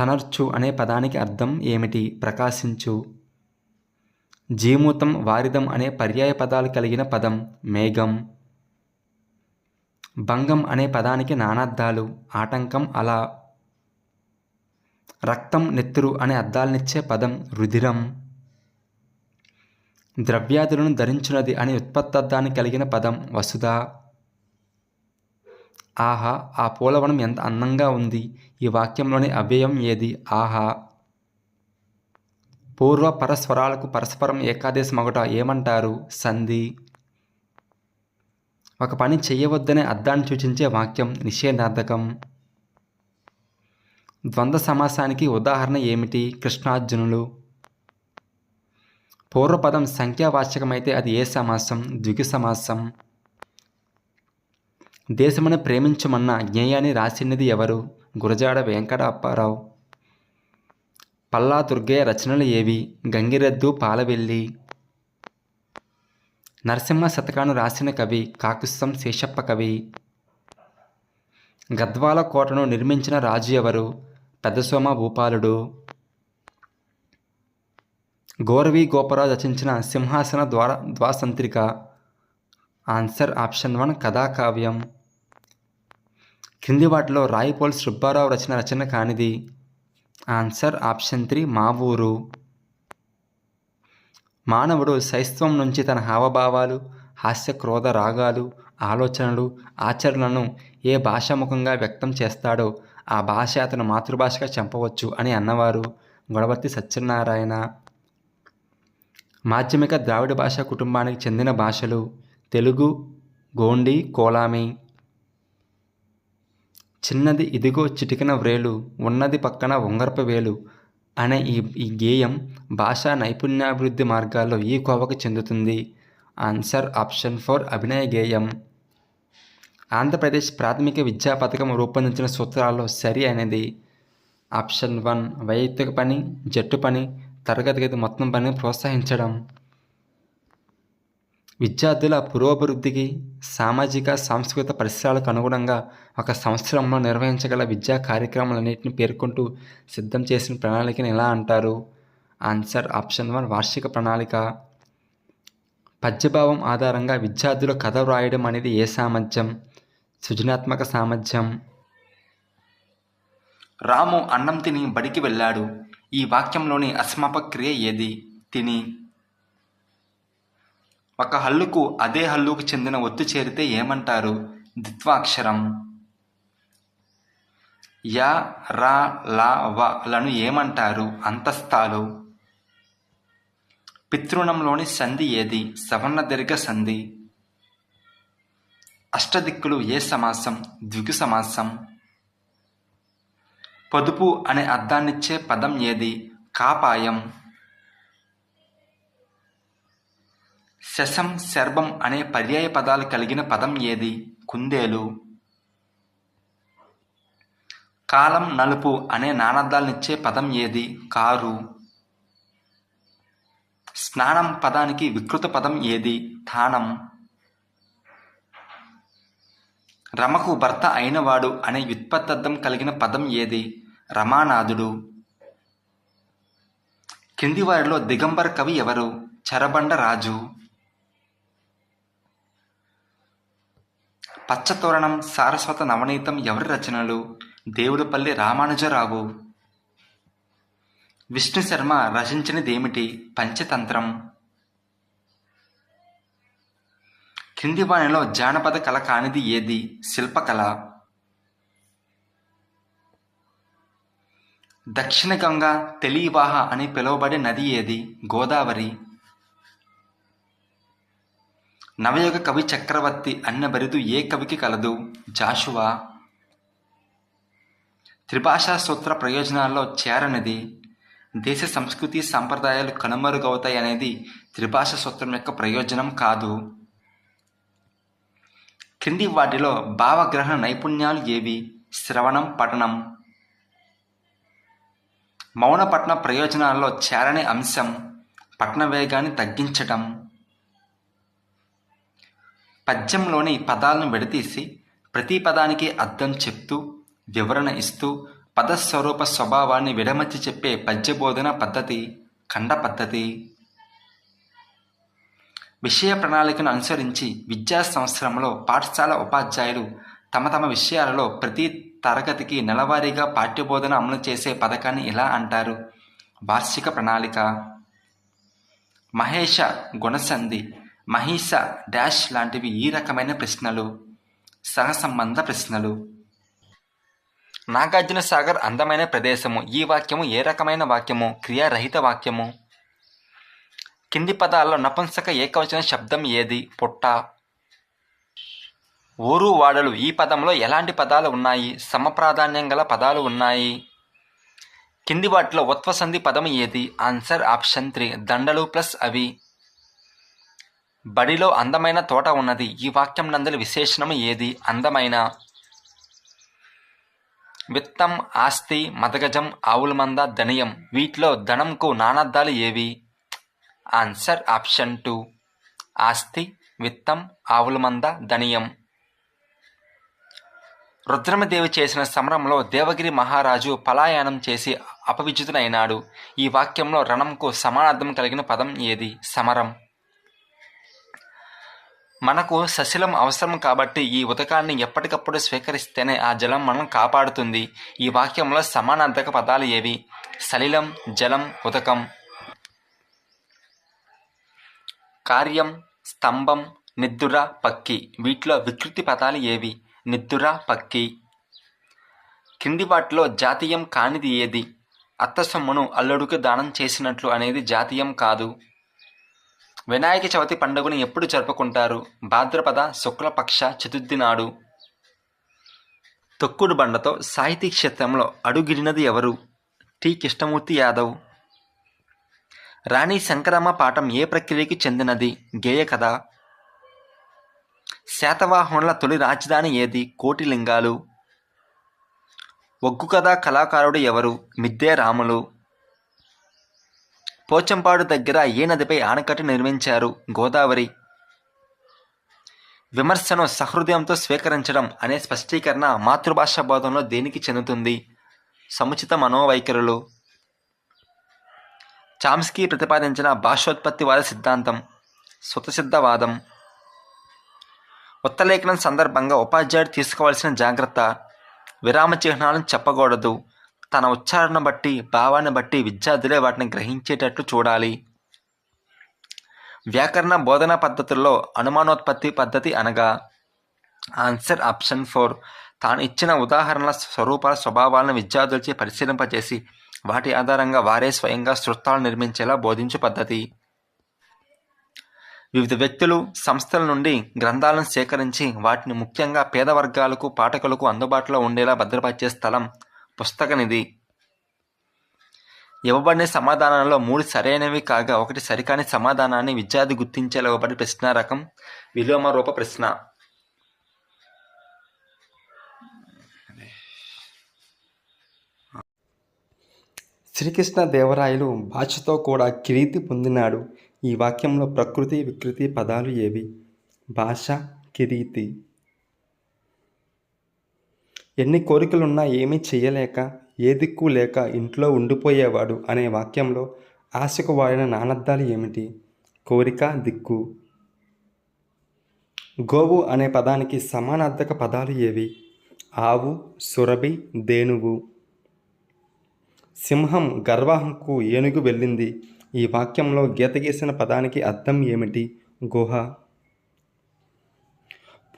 తనర్చు అనే పదానికి అర్థం ఏమిటి? ప్రకాశించు. జీమూతం, వారిదం అనే పర్యాయ పదాలు కలిగిన పదం మేఘం. భంగం అనే పదానికి నానార్థాలు. ఆటంకం, అల. రక్తం, నెత్తురు అనే అర్థాలనిచ్చే పదం రుధిరం. ద్రవ్యాదులను ధరించున్నది అనే ఉత్పత్తార్థాన్ని కలిగిన పదం వసుధ. ఆహా, ఆ పూలవనం ఎంత అందంగా ఉంది. ఈ వాక్యంలోని అవ్యయం ఏది? ఆహా. పూర్వ పరస్వరాలకు పరస్పరం ఏకాదేశమగుట ఏమంటారు? సంధి. ఒక పని చెయ్యవద్దనే అర్థాన్ని సూచించే వాక్యం నిషేధార్థకం. ద్వంద్వ సమాసానికి ఉదాహరణ ఏమిటి? కృష్ణార్జునులు. పూర్వపదం సంఖ్యావాచకమైతే అది ఏ సమాసం? ద్విగు సమాసం. దేశమును ప్రేమించుమన్న జ్ఞేయాన్ని రాసినది ఎవరు? గురజాడ వెంకట అప్పారావు. పల్లా దుర్గయ్య రచనలు ఏవి? గంగిరెద్దు, పాలవెల్లి. నరసింహ శతకాన్ని రాసిన కవి కాకుత్సం శేషప్ప కవి. గద్వాల కోటను నిర్మించిన రాజు ఎవరు? పెద్దసోమ భూపాలుడు. గోరవి గోపరాజు రచించిన సింహాసన ద్వాసంత్రిక. Answer option 1 కథాకావ్యం. క్రింది వాటిలో రాయిపోల్ సుబ్బారావు రచన కానిది? ఆన్సర్ ఆప్షన్ 3 మా ఊరు. మానవుడు శైశవం నుంచి తన హావభావాలు, హాస్య క్రోధ రాగాలు, ఆలోచనలు, ఆచరణలను ఏ భాషాముఖంగా వ్యక్తం చేస్తాడో ఆ భాష అతను మాతృభాషగా చెప్పవచ్చు అని అన్నవారు గొడవర్తి సత్యనారాయణ. మాధ్యమిక ద్రావిడ భాషా కుటుంబానికి చెందిన భాషలు తెలుగు, గోండి, కోలామి. చిన్నది ఇదిగో చిటికెన వ్రేలు, ఉన్నది పక్కన ఉంగరపు వేలు అనే ఈ గేయం భాషా నైపుణ్యాభివృద్ధి మార్గాల్లో ఈ కోవకు చెందుతుంది. ఆన్సర్ ఆప్షన్ 4 అభినయ గేయం. ఆంధ్రప్రదేశ్ ప్రాథమిక విద్యా పథకం రూపొందించిన సూత్రాల్లో సరి అనేది ఆప్షన్ 1 వైయక్తిక పని, జట్టు పని, తరగతి గది మొత్తం పనిని ప్రోత్సహించడం. విద్యార్థుల పురోభివృద్ధికి సామాజిక సాంస్కృతిక పరిసరాలకు అనుగుణంగా ఒక సంవత్సరంలో నిర్వహించగల విద్యా కార్యక్రమాలన్నింటినీ పేర్కొంటూ సిద్ధం చేసిన ప్రణాళికను ఎలా అంటారు? ఆన్సర్ ఆప్షన్ 1 వార్షిక ప్రణాళిక. పద్యభావం ఆధారంగా విద్యార్థులు కథ వ్రాయడం అనేది ఏ సామర్థ్యం? సృజనాత్మక సామర్థ్యం. రాము అన్నం తిని బడికి వెళ్ళాడు. ఈ వాక్యంలోని అసమాపక క్రియ ఏది? తిని. ఒక హల్లుకు అదే హల్లుకు చెందిన ఒత్తు చేరితే ఏమంటారు? ద్విత్వాక్షరం. యా, రా, లా, వ లను ఏమంటారు? అంతస్తాలు. పితృణంలోని సంధి ఏది? సవర్ణ దీర్ఘ సంధి. అష్టదిక్కులు ఏ సమాసం? ద్విగు సమాసం. పొదుపు అనే అర్థాన్నిచ్చే పదం ఏది? కాపాయం. శశం, శర్భం అనే పర్యాయ పదాలు కలిగిన పదం ఏది? కుందేలు. కాలం, నలుపు అనే నానార్థాలనిచ్చే పదం ఏది? కారు. స్నానం పదానికి వికృత పదం ఏది? తానం. రమకు భర్త అయినవాడు అనే వ్యుత్పత్తర్థం కలిగిన పదం ఏది? రమానాథుడు. కింది వారిలో దిగంబర కవి ఎవరు? చెరబండ రాజు. పచ్చతోరణం, సారస్వత నవనీతం ఎవరి రచనలు? దేవులపల్లి రామానుజరావు. విష్ణు శర్మ రచించినదేమిటి? పంచతంత్రం. క్రింది వానిలో జానపద కళ కానిది ఏది? శిల్పకళ. దక్షిణ గంగా, తెలివాహ అని పిలువబడే నది ఏది? గోదావరి. నవయుగ కవి చక్రవర్తి అన్న బిరుదు ఏ కవికి కలదు? జాషువా. త్రిభాషా సూత్ర ప్రయోజనాల్లో చేరనిది? దేశ సంస్కృతి సంప్రదాయాలు కనుమరుగవుతాయనేది త్రిభాషా సూత్రం యొక్క ప్రయోజనం కాదు. క్రింది వాటిలో భావగ్రహణ నైపుణ్యాలు ఏవి? శ్రవణం, పఠనం. మౌన పఠన ప్రయోజనాల్లో చేరని అంశం పఠన వేగాన్ని తగ్గించటం. పద్యంలోని పదాలను విడదీసి ప్రతి పదానికి అర్థం చెప్తూ వివరణ ఇస్తూ పదస్వరూప స్వభావాన్ని విడమర్చి చెప్పే పద్యబోధన పద్ధతి ఖండ పద్ధతి. విషయ ప్రణాళికను అనుసరించి విద్యా సంవత్సరంలో పాఠశాల ఉపాధ్యాయులు తమ తమ విషయాలలో ప్రతి తరగతికి నెలవారీగా పాఠ్యబోధన అమలు చేసే పథకాన్ని ఇలా అంటారు: వార్షిక ప్రణాళిక. మహేష గుణసంధి, మహిష డాష్ లాంటివి ఈ రకమైన ప్రశ్నలు, సహసంబంధ ప్రశ్నలు. నాగార్జున సాగర్ అందమైన ప్రదేశము. ఈ వాక్యము ఏ రకమైన వాక్యము? క్రియారహిత వాక్యము. కింది పదాల్లో నపుంసక ఏకవచన శబ్దం ఏది? పుట్ట. ఊరు వాడలు. ఈ పదంలో ఎలాంటి పదాలు ఉన్నాయి? సమప్రాధాన్యం గల పదాలు ఉన్నాయి. కింది వాటిలో ఉత్వసంధి పదం ఏది? ఆన్సర్ ఆప్షన్ 3, దండలు ప్లస్ అవి. బడిలో అందమైన తోట ఉన్నది. ఈ వాక్యం నందలి విశేషణము ఏది? అందమైన. విత్తం, ఆస్తి, మదగజం, ఆవుల మంద, ధనియం. వీటిలో ధనంకు నానార్థాలు ఏవి? ఆన్సర్ ఆప్షన్ 2, ఆస్తి, విత్తం, ఆవుల మంద, ధనియం. రుద్రమదేవి చేసిన సమరంలో దేవగిరి మహారాజు పలాయనం చేసి అపవిజితుడైనాడు. ఈ వాక్యంలో రణంకు సమానార్థం కలిగిన పదం ఏది? సమరం. మనకు సశిలం అవసరం కాబట్టి ఈ ఉదకాన్ని ఎప్పటికప్పుడు స్వీకరిస్తేనే ఆ జలం మనం కాపాడుతుంది. ఈ వాక్యంలో సమానార్థక పదాలు ఏవి? సలిలం, జలం, ఉదకం. కార్యం, స్తంభం, నిద్దుర, పక్కి. వీటిలో వికృతి పదాలు ఏవి? నిద్దుర, పక్కి. కింది వాటిలో జాతీయం కానిది ఏది? అత్త సొమ్మును అల్లుడికి దానం చేసినట్లు అనేది జాతీయం కాదు. వినాయక చవితి పండుగను ఎప్పుడు జరుపుకుంటారు? భాద్రపద శుక్లపక్ష చతుర్థి నాడు. తొక్కుడు బండతో సాహితీ క్షేత్రంలో అడుగిడినది ఎవరు? టి. కృష్ణమూర్తి యాదవ్. రాణి శంకరమ్మ పాఠం ఏ ప్రక్రియకి చెందినది? గేయ కథ. శాతవాహనుల తొలి రాజధాని ఏది? కోటిలింగాలు. ఒగ్గు కథ కళాకారుడు ఎవరు? మిద్దె రాములు. పోచంపాడు దగ్గర ఏ నదిపై ఆనకట్ట నిర్మించారు? గోదావరి. విమర్శను సహృదయంతో స్వీకరించడం అనే స్పష్టీకరణ మాతృభాష బోధనలో దేనికి చెందుతుంది? సముచిత మనోవైఖరులు. చామ్స్కీ ప్రతిపాదించిన భాషోత్పత్తివాద సిద్ధాంతం స్వతసిద్ధవాదం. ఉత్తలేఖనం సందర్భంగా ఉపాధ్యాయుడు తీసుకోవాల్సిన జాగ్రత్త: విరామ చిహ్నాలను చెప్పకూడదు. తన ఉచ్చారణ బట్టి, భావాన్ని బట్టి విద్యార్థులే వాటిని గ్రహించేటట్లు చూడాలి. వ్యాకరణ బోధనా పద్ధతుల్లో అనుమానోత్పత్తి పద్ధతి అనగా? ఆన్సర్ ఆప్షన్ 4, తాను ఇచ్చిన ఉదాహరణల స్వరూపాల స్వభావాలను విద్యార్థులచే పరిశీలింపజేసి వాటి ఆధారంగా వారే స్వయంగా సృష్టాలు నిర్మించేలా బోధించు పద్ధతి. వివిధ వ్యక్తులు, సంస్థల నుండి గ్రంథాలను సేకరించి వాటిని ముఖ్యంగా పేద వర్గాలకు, పాఠకులకు అందుబాటులో ఉండేలా భద్రపరిచే స్థలం పుస్తక నిధి. ఇవ్వబడిన సమాధానాల్లో 3 సరైనవి కాగా 1 సరికాని సమాధానాన్ని విద్యార్థి గుర్తించేలా ఇవ్వబడి ప్రశ్న రకం విలోమ రూప ప్రశ్న. శ్రీకృష్ణదేవరాయలు భాషతో కూడా కిరీతి పొందినాడు. ఈ వాక్యంలో ప్రకృతి, వికృతి పదాలు ఏవి? భాష, కిరీతి. ఎన్ని కోరికలున్నా ఏమీ చెయ్యలేక, ఏ దిక్కు లేక ఇంట్లో ఉండిపోయేవాడు అనే వాక్యంలో ఆశకు వాడిన నానర్థాలు ఏమిటి? కోరిక, దిక్కు. గోవు అనే పదానికి సమానార్థక పదాలు ఏవి? ఆవు, సురభి, ధేనువు. సింహం గర్వాహంకు ఏనుగు వెళ్ళింది. ఈ వాక్యంలో గీత గీసిన పదానికి అర్థం ఏమిటి? గుహ.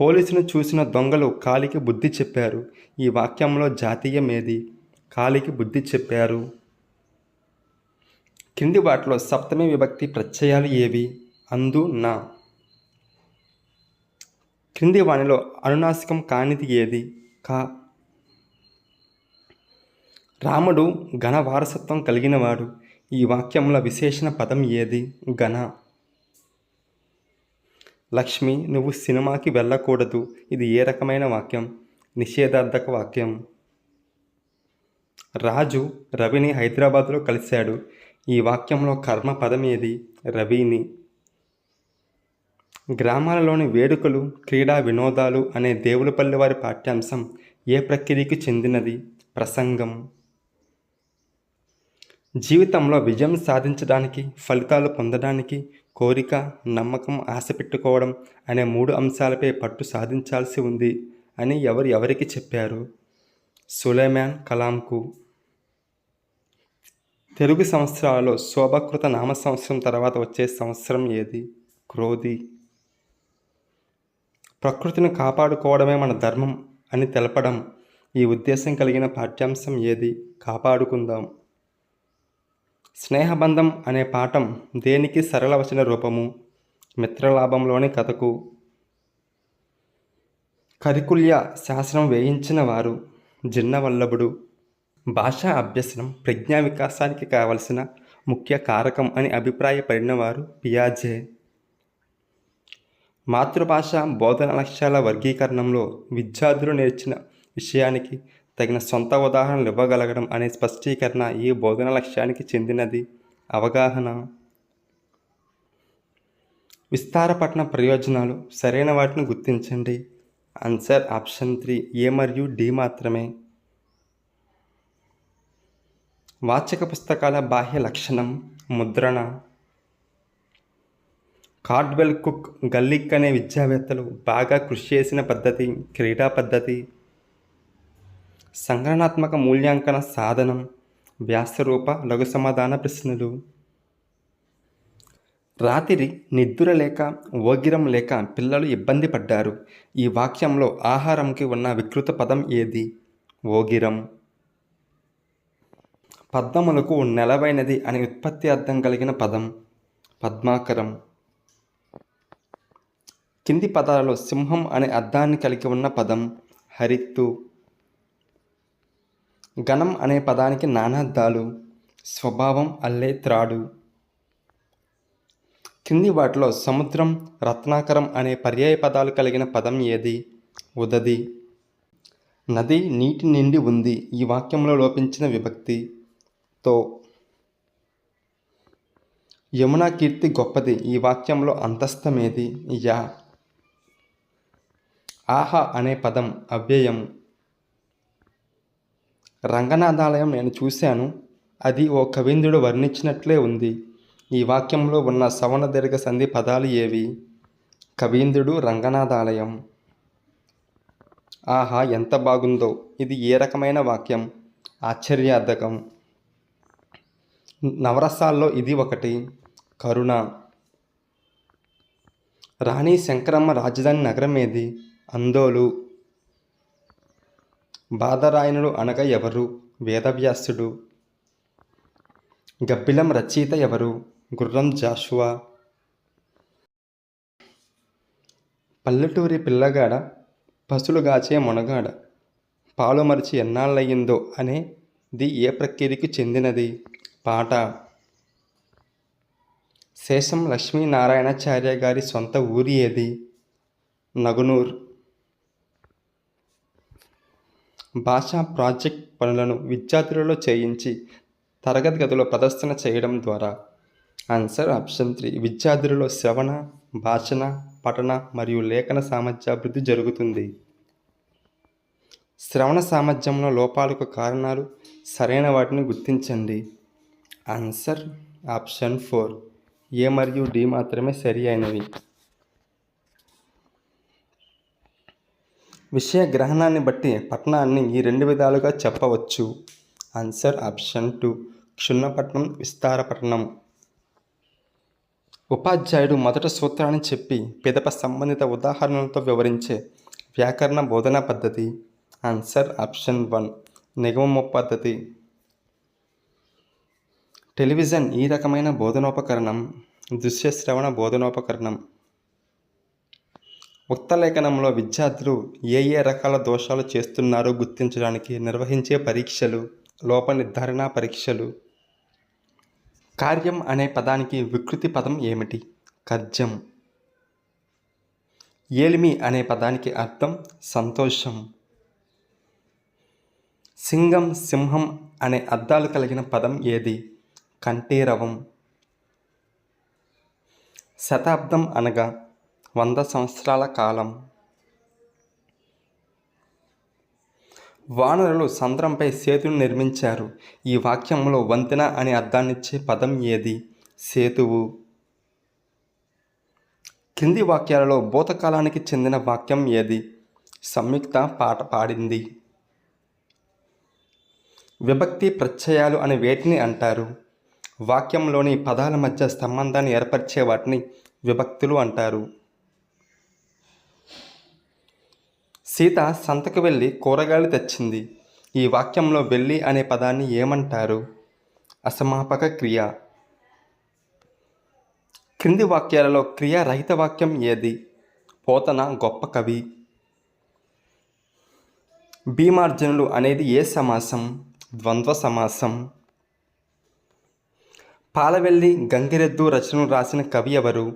పోలీసును చూసిన దొంగలు కాలికి బుద్ధి చెప్పారు. ఈ వాక్యంలో జాతీయం ఏది? కాలికి బుద్ధి చెప్పారు. కింది వాటిలో సప్తమి విభక్తి ప్రత్యయాలు ఏవి? అందు, నా. క్రింది వానిలో అనునాసికం కానిది ఏది? కా. రాముడు ఘన వారసత్వం కలిగినవాడు. ఈ వాక్యంలో విశేషణ పదం ఏది? ఘన. లక్ష్మి, నువ్వు సినిమాకి వెళ్ళకూడదు. ఇది ఏ రకమైన వాక్యం? నిషేధార్థక వాక్యం. రాజు రవిని హైదరాబాద్లో కలిశాడు. ఈ వాక్యంలో కర్మ పదం ఏది? రవిని. గ్రామాలలోని వేడుకలు, క్రీడా వినోదాలు అనే దేవులపల్లి వారి పాఠ్యాంశం ఏ ప్రక్రియకి చెందినది? ప్రసంగం. జీవితంలో విజయం సాధించడానికి, ఫలితాలు పొందడానికి కోరిక, నమ్మకం, ఆశ పెట్టుకోవడం అనే 3 అంశాలపై పట్టు సాధించాల్సి ఉంది అని ఎవరికి చెప్పారు? సులైమాన్ కలాంకు. తెలుగు సంవత్సరాలలో శోభకృత నామ సంవత్సరం తర్వాత వచ్చే సంవత్సరం ఏది? క్రోధి. ప్రకృతిని కాపాడుకోవడమే మన ధర్మం అని తెలపడం ఈ ఉద్దేశం కలిగిన పాఠ్యాంశం ఏది? కాపాడుకుందాం. స్నేహబంధం అనే పాఠం దేనికి సరళ వచన రూపము? మిత్రలాభంలోని కథకు. కరికుల్య శాసనం వేయించిన వారు జిన్నవల్లభుడు. భాషా అభ్యసనం ప్రజ్ఞా వికాసానికి కావలసిన ముఖ్య కారకం అని అభిప్రాయపడిన వారు పియాజే. మాతృభాష బోధన లక్ష్యాల వర్గీకరణంలో విద్యార్థులు నేర్చిన విషయానికి తగిన సొంత ఉదాహరణలు ఇవ్వగలగడం అనే స్పష్టీకరణ ఈ బోధన లక్ష్యానికి చెందినది. అవగాహన. విస్తారపట్న ప్రయోజనాలు సరైన వాటిని గుర్తించండి. ఆన్సర్ ఆప్షన్ 3 ఏ మరియు డి మాత్రమే. వాచక పుస్తకాల బాహ్య లక్షణం ముద్రణ. కార్డ్వెల్, కుక్, గల్లిక్ అనే విద్యావేత్తలు బాగా కృషి చేసిన పద్ధతి క్రీడా పద్ధతి. సంగ్రహణాత్మక మూల్యాంకన సాధనం వ్యాసరూప లఘు సమాధాన ప్రశ్నలు. రాత్రి నిద్ర లేక ఓగిరం లేక పిల్లలు ఇబ్బంది పడ్డారు. ఈ వాక్యంలో ఆహారంకి ఉన్న వికృత పదం ఏది? ఓగిరం. పద్మములకు నెలవైనది అని ఉత్పత్తి అర్థం కలిగిన పదం పద్మాకరం. కింది పదాలలో సింహం అనే అర్థాన్ని కలిగి ఉన్న పదం హరిత్తు. గణం అనే పదానికి నానార్థాలు స్వభావం, అల్లే, త్రాడు. కింది వాటిలో సముద్రం, రత్నాకరం అనే పర్యాయ పదాలు కలిగిన పదం ఏది? ఉదది. నది నీటి నిండి ఉంది. ఈ వాక్యంలో లోపించిన విభక్తి తో. యమునా కీర్తి గొప్పది. ఈ వాక్యంలో అంతస్థమేది? యా. ఆహా అనే పదం అవ్యయం. రంగనాథాలయం నేను చూశాను, అది ఓ కవీంద్రుడు వర్ణించినట్లే ఉంది. ఈ వాక్యంలో ఉన్న సవణ దీర్ఘ సంధి పదాలు ఏవి? కవీంద్రుడు, రంగనాథాలయం. ఆహా ఎంత బాగుందో. ఇది ఏ రకమైన వాక్యం? ఆశ్చర్యార్థకం. నవరసాల్లో ఇది ఒకటి. కరుణ. రాణి శంకరమ్మ రాజధాని నగరం ఏది? అందోలు. బాదరాయణుడు అనగా ఎవరు? వేదవ్యాసుడు. గబ్బిలం రచయిత ఎవరు? గుర్రం జాషువా. పల్లెటూరి పిల్లగాడ పసులుగాచే మొనగాడ పాలు మరిచి ఎన్నాళ్ళయ్యిందో అనేది ఏ ప్రక్రియకు చెందినది? పాట. శేషం లక్ష్మీనారాయణాచార్య గారి సొంత ఊరి ఏది? నగునూర్. భాషా ప్రాజెక్ట్ పనులను విద్యార్థులలో చేయించి తరగతి గదిలో ప్రదర్శన చేయడం ద్వారా. ఆన్సర్ ఆప్షన్ 3 విద్యార్థులలో శ్రవణ, భాషణ, పఠన మరియు లేఖన సామర్థ్యాభివృద్ధి జరుగుతుంది. శ్రవణ సామర్థ్యంలో లోపాలకు కారణాలు సరైన వాటిని గుర్తించండి. ఆన్సర్ ఆప్షన్ 4 ఏ మరియు డి మాత్రమే సరి అయినవి. విషయ గ్రహణాన్ని బట్టి పఠనాన్ని ఈ 2 విధాలుగా చెప్పవచ్చు. Answer option 2 క్షుణ్ణపఠనం, విస్తారపఠనం. ఉపాధ్యాయుడు మొదట సూత్రాన్ని చెప్పి పిదప సంబంధిత ఉదాహరణలతో వివరించే వ్యాకరణ బోధనా పద్ధతి. ఆన్సర్ ఆప్షన్ 1 నిగమ పద్ధతి. టెలివిజన్ ఈ రకమైన బోధనోపకరణం. దృశ్యశ్రవణ బోధనోపకరణం. ఉక్త లేఖనంలో విద్యార్థులు ఏ రకాల దోషాలు చేస్తున్నారో గుర్తించడానికి నిర్వహించే పరీక్షలు లోప నిర్ధారణ పరీక్షలు. కార్యం అనే పదానికి వికృతి పదం ఏమిటి? కర్జం. ఏలిమి అనే పదానికి అర్థం సంతోషం. సింగం, సింహం అనే అర్థాలు కలిగిన పదం ఏది? కంఠీరవం. శతాబ్దం అనగా 100 సంవత్సరాల కాలం. వానరులు సంద్రంపై సేతును నిర్మించారు. ఈ వాక్యంలో వంతెన అనే అర్థాన్నిచ్చే పదం ఏది? సేతువు. క్రింది వాక్యాలలో భూతకాలానికి చెందిన వాక్యం ఏది? సంయుక్త పాట పాడింది. విభక్తి ప్రత్యయాలు అని వేటిని అంటారు? వాక్యంలోని పదాల మధ్య సంబంధాన్ని ఏర్పరిచే వాటిని విభక్తులు అంటారు. సీత సంతకు వెళ్ళి కూరగాయలు తెచ్చింది. ఈ వాక్యంలో వెళ్ళి అనే పదాన్ని ఏమంటారు? అసమాపక క్రియ. క్రింది వాక్యాలలో క్రియారహిత వాక్యం ఏది? పోతన గొప్ప కవి. భీమార్జునులు అనేది ఏ సమాసం? ద్వంద్వ సమాసం. పాలవెల్లి గంగిరెద్దు రచనలు రాసిన కవి ఎవరు?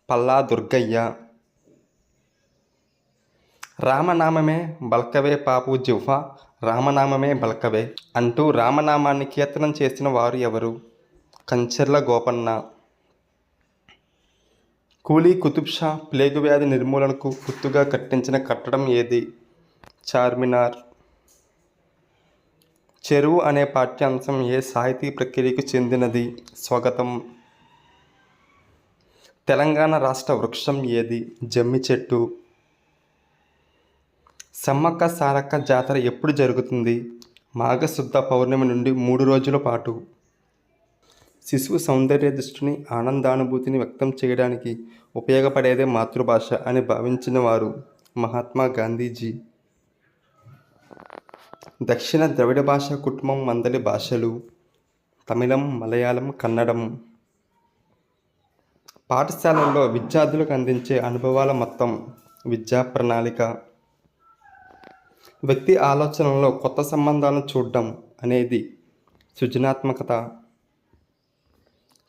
పల్లా దుర్గయ్య. రామనామమే బల్కవే పాపు జిహ్వ రామనామమే బల్కవే అంటూ రామనామాన్ని కీర్తనం చేసిన వారు ఎవరు? కంచెర్ల గోపన్న. కూలీ కుతుబ్ షా ప్లేగు వ్యాధి నిర్మూలనకు గుర్తుగా కట్టించిన కట్టడం ఏది? చార్మినార్. చెరువు అనే పాఠ్యాంశం ఏ సాహితీ ప్రక్రియకు చెందినది? స్వగతం. తెలంగాణ రాష్ట్ర వృక్షం ఏది? జమ్మి చెట్టు. సమ్మక్క సారక్క జాతర ఎప్పుడు జరుగుతుంది? మాఘశుద్ధ పౌర్ణమి నుండి 3 రోజుల పాటు. శిశువు సౌందర్య దృష్టిని ఆనందానుభూతిని వ్యక్తం చేయడానికి ఉపయోగపడేదే మాతృభాష అని భావించిన వారు మహాత్మా గాంధీజీ. దక్షిణ ద్రవిడ భాషా కుటుంబం మందలి భాషలు తమిళం, మలయాళం, కన్నడం. పాఠశాలల్లో విద్యార్థులకు అందించే అనుభవాల మొత్తం విద్యా ప్రణాళిక. వ్యక్తి ఆలోచనలో కొత్త సంబంధాలను చూడడం అనేది సృజనాత్మకత.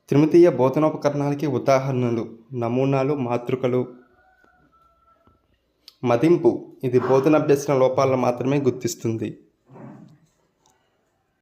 త్రిమితీయ బోధనోపకరణాలకి ఉదాహరణలు నమూనాలు, మాతృకలు. మదింపు ఇది బోధనాభ్యసన లోపాలను మాత్రమే గుర్తిస్తుంది.